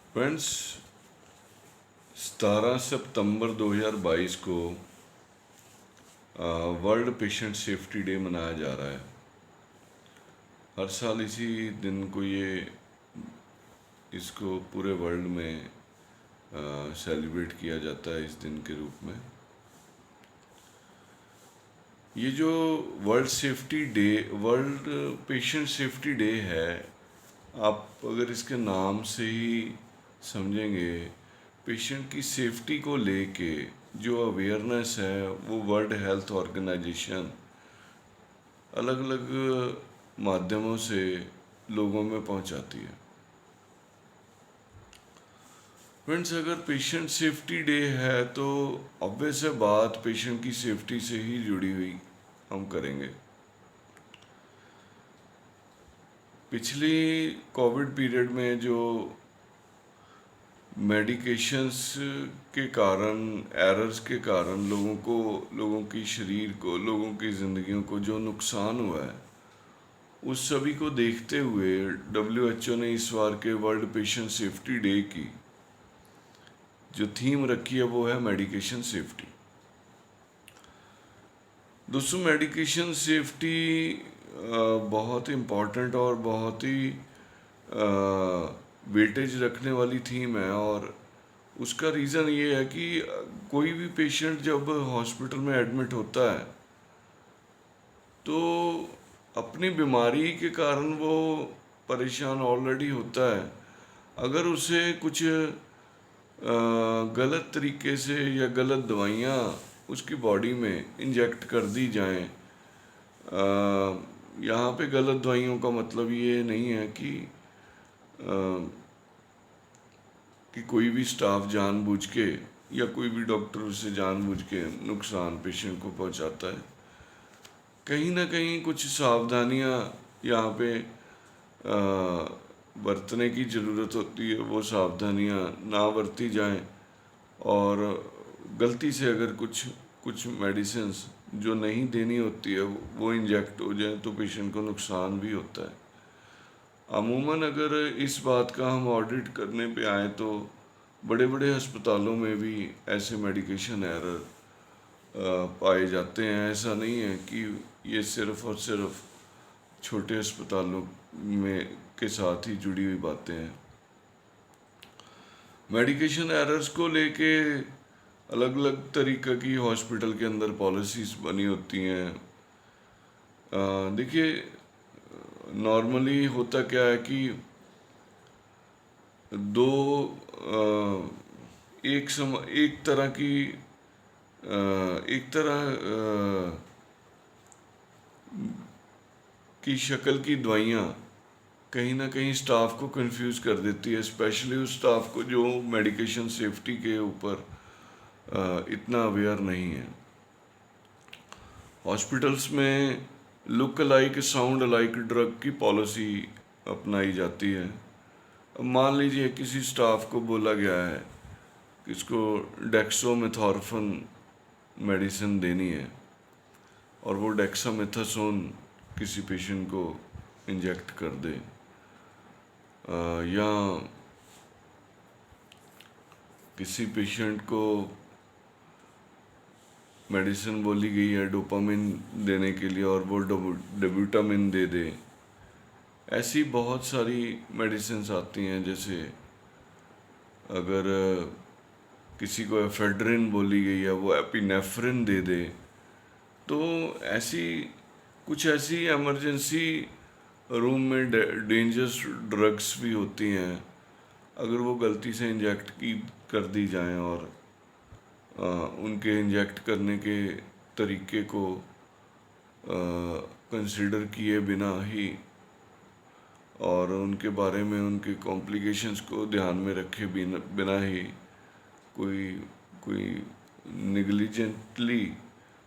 Friends, 17 सितंबर 2022 को world patient safety day मनाया जा रहा है। हर साल इसी दिन को इसको पूरे वर्ल्ड में सेलिब्रेट किया जाता है इस दिन के रूप में। ये जो वर्ल्ड पेशेंट सेफ्टी डे है, आप अगर इसके नाम से ही समझेंगे, पेशेंट की सेफ्टी को लेके जो अवेयरनेस है वो वर्ल्ड हेल्थ ऑर्गेनाइजेशन अलग अलग माध्यमों से लोगों में पहुंचाती है। फ्रेंड्स, अगर पेशेंट सेफ्टी डे है तो ऑब्वियस है बात पेशेंट की सेफ्टी से ही जुड़ी हुई हम करेंगे। पिछली कोविड पीरियड में जो मेडिकेशंस के कारण, एरर्स के कारण लोगों की शरीर को, लोगों की ज़िंदगियों को जो नुकसान हुआ है, उस सभी को देखते हुए WHO ने इस बार के वर्ल्ड पेशेंट सेफ्टी डे की जो थीम रखी है वो है मेडिकेशन सेफ्टी। दोस्तों, मेडिकेशन सेफ्टी बहुत इम्पॉर्टेंट और बहुत ही वेटेज रखने वाली थीम है। और उसका रीज़न ये है कि कोई भी पेशेंट जब हॉस्पिटल में एडमिट होता है तो अपनी बीमारी के कारण वो परेशान ऑलरेडी होता है। अगर उसे कुछ गलत तरीके से या गलत दवाइयाँ उसकी बॉडी में इंजेक्ट कर दी जाएं, यहाँ पे गलत दवाइयों का मतलब ये नहीं है कि कोई भी स्टाफ जानबूझ के या कोई भी डॉक्टर उसे जानबूझ के नुकसान पेशेंट को पहुंचाता है। कहीं ना कहीं कुछ सावधानियां यहाँ पे बरतने की ज़रूरत होती है। वो सावधानियां ना बरती जाएं और गलती से अगर कुछ मेडिसिन्स जो नहीं देनी होती है वो इंजेक्ट हो जाए तो पेशेंट को नुकसान भी होता है। अमूमन अगर इस बात का हम ऑडिट करने पे आए तो बड़े बड़े अस्पतालों में भी ऐसे मेडिकेशन एरर पाए जाते हैं। ऐसा नहीं है कि ये सिर्फ और सिर्फ छोटे अस्पतालों में के साथ ही जुड़ी हुई बातें हैं। मेडिकेशन एरर्स को लेके अलग अलग तरीक़े की हॉस्पिटल के अंदर पॉलिसीज़ बनी होती हैं। देखिए, नॉर्मली होता क्या है कि एक तरह की शक्ल की दवाइयाँ कहीं ना कहीं स्टाफ को कंफ्यूज कर देती है, स्पेशली उस स्टाफ को जो मेडिकेशन सेफ्टी के ऊपर इतना अवेयर नहीं है। हॉस्पिटल्स में look alike sound alike drug की पॉलिसी अपनाई जाती है। अब मान लीजिए किसी स्टाफ को बोला गया है कि इसको डेक्सोमेथॉर्फन मेडिसिन देनी है और वो डेक्सामेथासोन किसी पेशेंट को इंजेक्ट कर दे, या किसी पेशेंट को मेडिसिन बोली गई है डोपामिन देने के लिए और वो डोबुटामिन दे दे। ऐसी बहुत सारी मेडिसिन्स आती हैं। जैसे अगर किसी को एफेड्रिन बोली गई है वो एपिनेफ्रिन दे दे। तो कुछ ऐसी इमरजेंसी रूम में डेंजरस ड्रग्स भी होती हैं, अगर वो गलती से इंजेक्ट कर दी जाएं और उनके इंजेक्ट करने के तरीके को कंसिडर किए बिना ही और उनके बारे में उनके कॉम्प्लिकेशंस को ध्यान में रखे बिना ही कोई निगलिजेंटली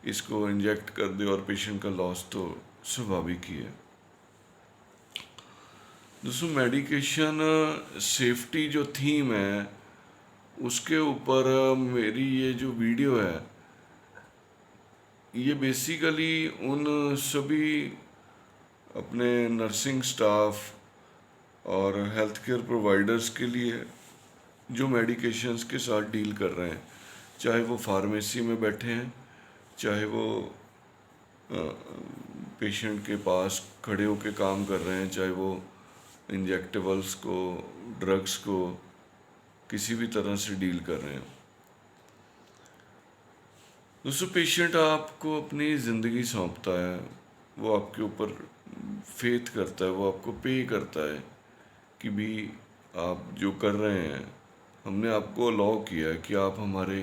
इसको इंजेक्ट कर दे और पेशेंट का लॉस तो स्वाभाविक ही है। दोस्तों, मेडिकेशन सेफ्टी जो थीम है उसके ऊपर मेरी ये जो वीडियो है ये बेसिकली उन सभी अपने नर्सिंग स्टाफ और हेल्थ केयर प्रोवाइडर्स के लिए जो मेडिकेशंस के साथ डील कर रहे हैं, चाहे वो फार्मेसी में बैठे हैं, चाहे वो पेशेंट के पास खड़े होकर काम कर रहे हैं, चाहे वो इंजेक्टेबल्स को, ड्रग्स को किसी भी तरह से डील कर रहे हैं। दोस्तों, पेशेंट आपको अपनी ज़िंदगी सौंपता है, वो आपके ऊपर फेथ करता है, वो आपको पे करता है कि भी आप जो कर रहे हैं, हमने आपको अलाउ किया है कि आप हमारे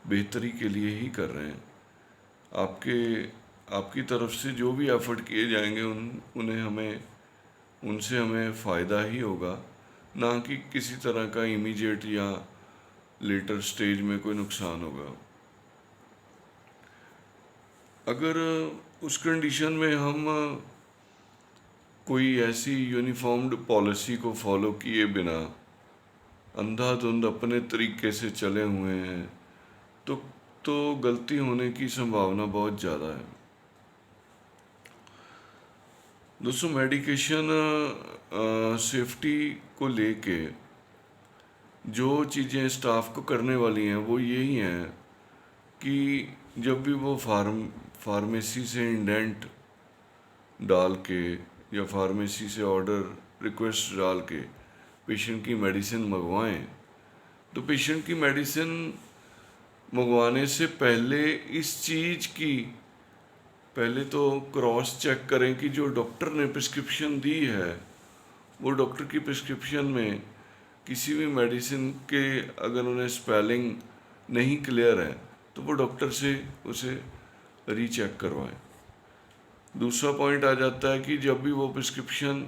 बेहतरी के लिए ही कर रहे हैं। आपकी तरफ से जो भी एफर्ट किए जाएंगे उनसे हमें फ़ायदा ही होगा, ना कि किसी तरह का इमीडिएट या लेटर स्टेज में कोई नुकसान होगा। अगर उस कंडीशन में हम कोई ऐसी यूनिफॉर्म्ड पॉलिसी को फॉलो किए बिना अंधाधुंध अपने तरीके से चले हुए हैं तो गलती होने की संभावना बहुत ज़्यादा है। दोस्तों, मेडिकेशन सेफ्टी को लेके जो चीज़ें स्टाफ को करने वाली हैं वो यही हैं कि जब भी वो फार्मेसी से इंडेंट डाल के या फार्मेसी से ऑर्डर रिक्वेस्ट डाल के पेशेंट की मेडिसिन मंगवाएं, तो पेशेंट की मेडिसिन मंगवाने से पहले इस चीज़ की पहले तो क्रॉस चेक करें कि जो डॉक्टर ने प्रिस्क्रिप्शन दी है, वो डॉक्टर की प्रिस्क्रिप्शन में किसी भी मेडिसिन के अगर उन्हें स्पेलिंग नहीं क्लियर है तो वो डॉक्टर से उसे रीचेक करवाएं। दूसरा पॉइंट आ जाता है कि जब भी वो प्रिस्क्रिप्शन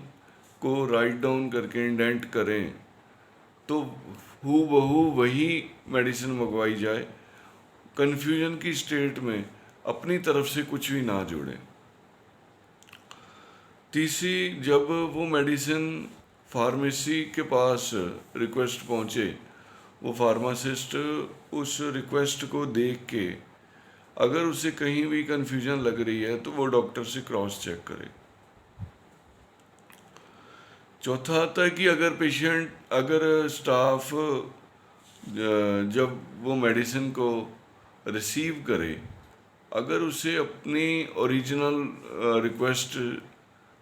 को राइट डाउन करके इंडेंट करें तो हूबहू वही मेडिसिन मंगवाई जाए, कन्फ्यूजन की स्टेट में अपनी तरफ से कुछ भी ना जोड़ें। तीसरी, जब वो मेडिसिन फार्मेसी के पास रिक्वेस्ट पहुँचे, वो फार्मासिस्ट उस रिक्वेस्ट को देख के अगर उसे कहीं भी कन्फ्यूजन लग रही है तो वो डॉक्टर से क्रॉस चेक करे। चौथा आता है कि अगर स्टाफ जब वो मेडिसिन को रिसीव करे, अगर उसे अपनी ओरिजिनल रिक्वेस्ट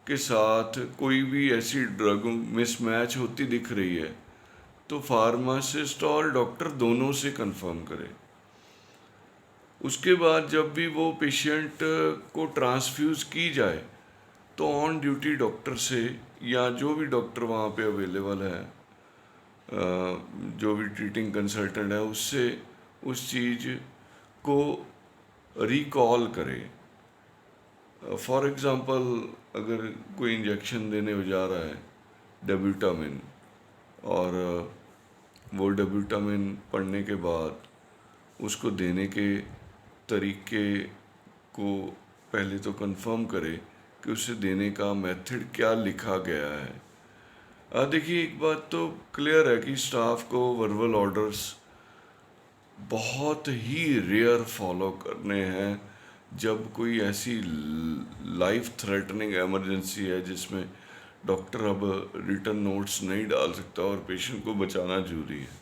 के साथ कोई भी ऐसी ड्रग मिसमैच होती दिख रही है तो फार्मासिस्ट और डॉक्टर दोनों से कंफर्म करे। उसके बाद जब भी वो पेशेंट को ट्रांसफ्यूज़ की जाए तो ऑन ड्यूटी डॉक्टर से या जो भी डॉक्टर वहाँ पे अवेलेबल है, जो भी ट्रीटिंग कंसल्टेंट है, उससे उस चीज़ को रिकॉल करे। फॉर एग्ज़ाम्पल, अगर कोई इंजेक्शन देने जा रहा है डेब्यूटामिन, और वो डेब्यूटामिन पढ़ने के बाद उसको देने के तरीके को पहले तो कंफर्म करे कि उसे देने का मेथड क्या लिखा गया है। देखिए, एक बात तो क्लियर है कि स्टाफ को वर्बल ऑर्डर्स बहुत ही रेयर फॉलो करने हैं जब कोई ऐसी लाइफ थ्रेटनिंग इमरजेंसी है जिसमें डॉक्टर अब रिटन नोट्स नहीं डाल सकता और पेशेंट को बचाना जरूरी है।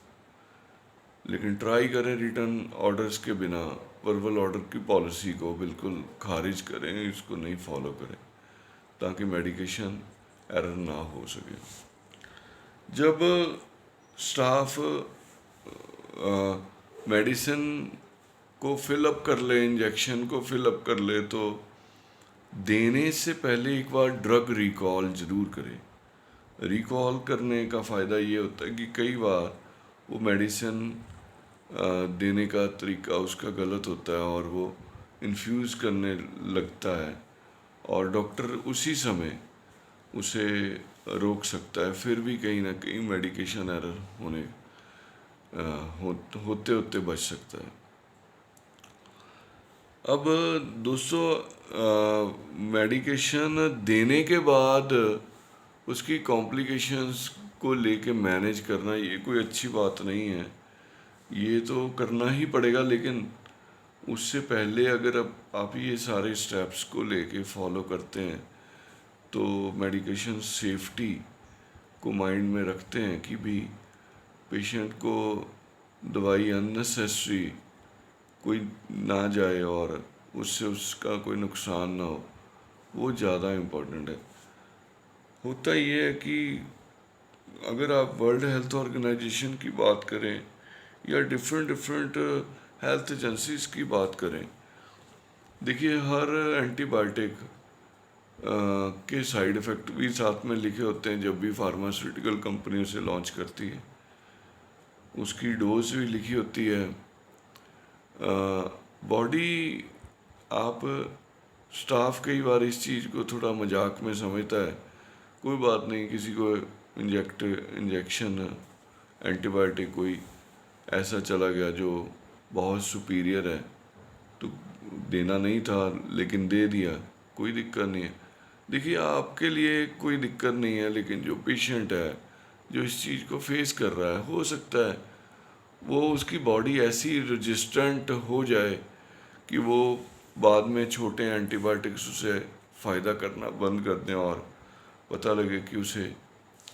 लेकिन ट्राई करें रिटन ऑर्डर्स के बिना वर्बल ऑर्डर की पॉलिसी को बिल्कुल खारिज करें, इसको नहीं फॉलो करें, ताकि मेडिकेशन एरर ना हो सके। जब स्टाफ मेडिसिन को फिलअप कर ले, इंजेक्शन को फिलअप कर ले, तो देने से पहले एक बार ड्रग रिकॉल ज़रूर करें। रिकॉल करने का फ़ायदा ये होता है कि कई बार वो मेडिसिन देने का तरीका उसका गलत होता है और वो इन्फ्यूज़ करने लगता है और डॉक्टर उसी समय उसे रोक सकता है, फिर भी कहीं ना कहीं मेडिकेशन एरर होते होते बच सकता है। अब दोस्तों, मेडिकेशन देने के बाद उसकी कॉम्प्लिकेशंस को लेके मैनेज करना ये कोई अच्छी बात नहीं है, ये तो करना ही पड़ेगा। लेकिन उससे पहले अगर आप ये सारे स्टेप्स को लेके फॉलो करते हैं तो मेडिकेशन सेफ्टी को माइंड में रखते हैं कि भी पेशेंट को दवाई अननेसेसरी कोई ना जाए और उससे उसका कोई नुकसान ना हो, वो ज़्यादा इम्पोर्टेंट है। होता ये है कि अगर आप वर्ल्ड हेल्थ ऑर्गेनाइजेशन की बात करें या डिफरेंट डिफरेंट हेल्थ एजेंसीज की बात करें, देखिए हर एंटीबायोटिक के साइड इफ़ेक्ट भी साथ में लिखे होते हैं जब भी फार्मास्यूटिकल कंपनी उसे लॉन्च करती है। उसकी डोज भी लिखी होती है। बॉडी आप स्टाफ कई बार इस चीज़ को थोड़ा मजाक में समझता है, कोई बात नहीं, किसी को इंजेक्शन एंटीबायोटिक कोई ऐसा चला गया जो बहुत सुपीरियर है तो देना नहीं था लेकिन दे दिया, कोई दिक्कत नहीं है। देखिए आपके लिए कोई दिक्कत नहीं है, लेकिन जो पेशेंट है जो इस चीज़ को फेस कर रहा है, हो सकता है वो उसकी बॉडी ऐसी रेजिस्टेंट हो जाए कि वो बाद में छोटे एंटीबायोटिक्स उसे फ़ायदा करना बंद कर दें और पता लगे कि उसे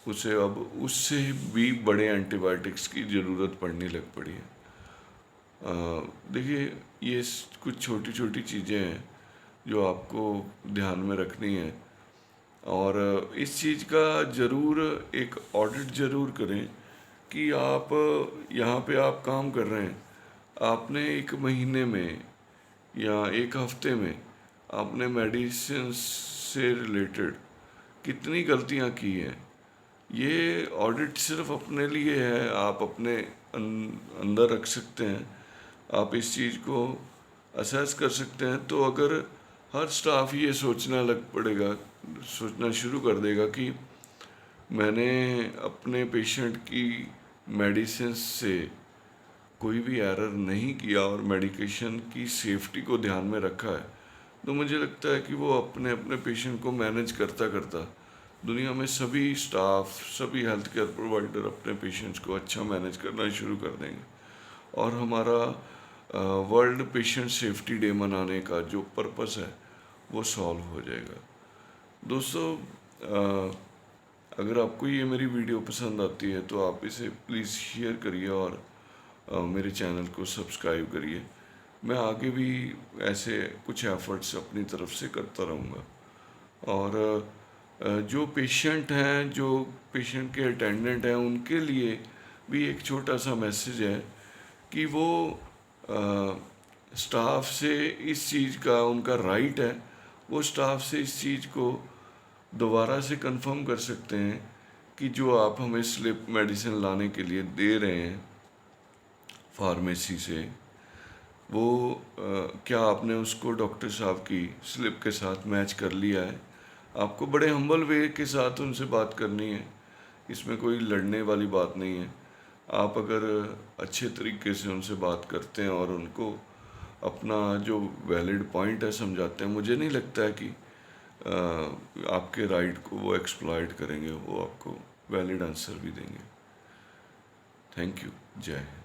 उसे अब उससे भी बड़े एंटीबायोटिक्स की ज़रूरत पड़ने लग पड़ी है। देखिए ये कुछ छोटी छोटी चीज़ें हैं जो आपको ध्यान में रखनी है, और इस चीज़ का ज़रूर एक ऑडिट ज़रूर करें कि आप यहाँ पे आप काम कर रहे हैं, आपने एक महीने में या एक हफ्ते में आपने मेडिसिन से रिलेटेड कितनी गलतियाँ की हैं। ये ऑडिट सिर्फ अपने लिए है, आप अपने अंदर रख सकते हैं, आप इस चीज़ को असेस कर सकते हैं। तो अगर हर स्टाफ ये सोचना शुरू कर देगा कि मैंने अपने पेशेंट की मेडिसिन से कोई भी एरर नहीं किया और मेडिकेशन की सेफ्टी को ध्यान में रखा है, तो मुझे लगता है कि वो अपने अपने पेशेंट को मैनेज करता करता दुनिया में सभी स्टाफ, सभी हेल्थ केयर प्रोवाइडर अपने पेशेंट्स को अच्छा मैनेज करना शुरू कर देंगे और हमारा वर्ल्ड पेशेंट सेफ्टी डे मनाने का जो पर्पस है वो सॉल्व हो जाएगा। दोस्तों, अगर आपको ये मेरी वीडियो पसंद आती है तो आप इसे प्लीज़ शेयर करिए और मेरे चैनल को सब्सक्राइब करिए। मैं आगे भी ऐसे कुछ एफर्ट्स अपनी तरफ से करता रहूँगा। और जो पेशेंट हैं, जो पेशेंट के अटेंडेंट हैं, उनके लिए भी एक छोटा सा मैसेज है कि वो स्टाफ से इस चीज़ का उनका राइट है, वो स्टाफ से इस चीज़ को दोबारा से कंफर्म कर सकते हैं कि जो आप हमें स्लिप मेडिसिन लाने के लिए दे रहे हैं फार्मेसी से, वो क्या आपने उसको डॉक्टर साहब की स्लिप के साथ मैच कर लिया है। आपको बड़े हम्बल वे के साथ उनसे बात करनी है, इसमें कोई लड़ने वाली बात नहीं है। आप अगर अच्छे तरीके से उनसे बात करते हैं और उनको अपना जो वैलिड पॉइंट है समझाते हैं, मुझे नहीं लगता है कि आपके राइट को वो एक्सप्लॉइट करेंगे, वो आपको वैलिड आंसर भी देंगे। Thank you. जय हिंद।